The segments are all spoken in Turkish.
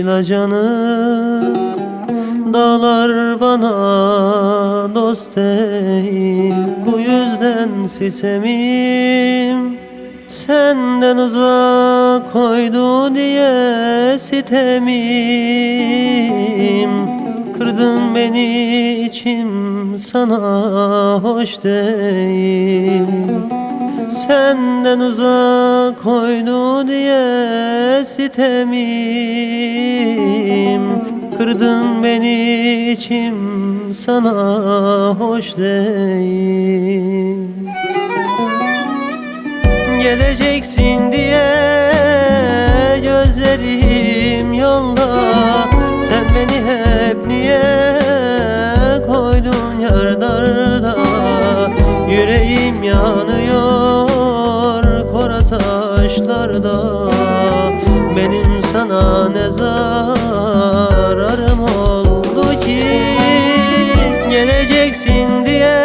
la canım. Dağlar bana dost değil, bu yüzden sitemim. Senden uzak koydu diye sitemim. Kırdın beni, içim sana hoş değil. Senden uzak koydu diye sitemim. Kırdın beni, içim sana hoş değil. Geleceksin diye gözlerim yolda. Sen beni hep niye koydun yardarda? Yüreğim yanıyor kora taşlarda. Benim sana ne zararım oldu ki? Geleceksin diye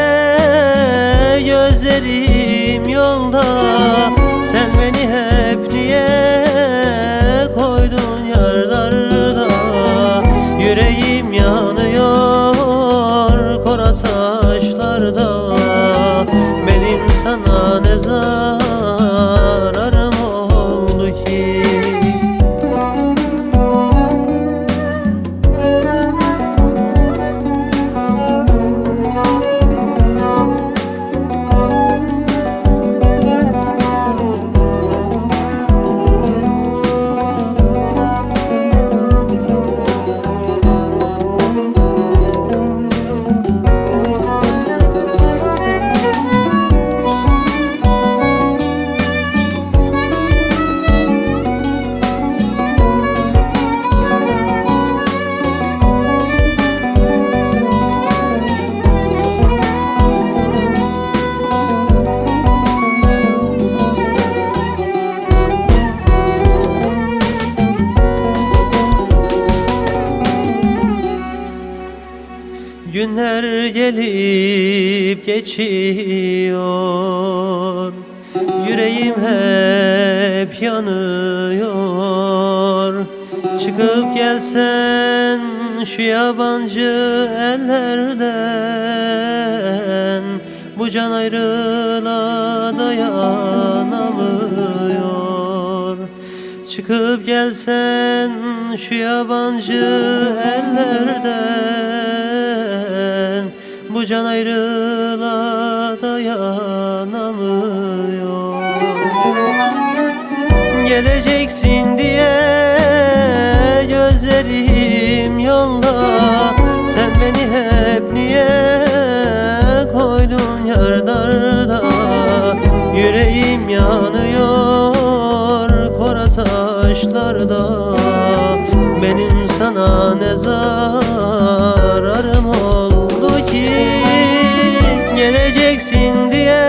gözlerim yolda. Sen beni hep niye koydun yardarda? Yüreğim yanıyor kora taşlarda. Benim sana ne zararım oldu ki? Günler gelip geçiyor, yüreğim hep yanıyor. Çıkıp gelsen şu yabancı ellerden, bu can ayrılığa dayanamıyor. Çıkıp gelsen şu yabancı ellerden, bu can ayrılığa dayanamıyor. Geleceksin diye gözlerim yolda. Sen beni hep niye koydun yardarda? Yüreğim yanıyor kora taşlarda. Benim sana ne zararım oldu ki? Geleceksin diye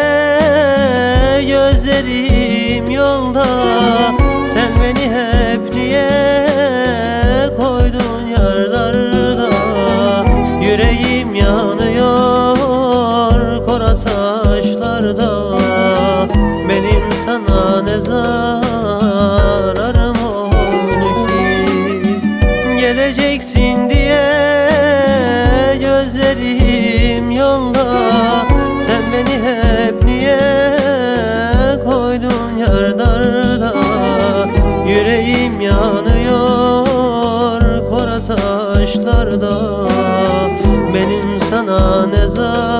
gözlerim yolda. Sen beni hep niye koydun yardarda? Yüreğim yanıyor kora taşlarda. Benim sana ne zararım oldu ki? Geleceksin diye gözlerim yolda. Sen beni hep niye koydun yardarda? Yüreğim yanıyor kora taşlarda. Benim sana ne zararım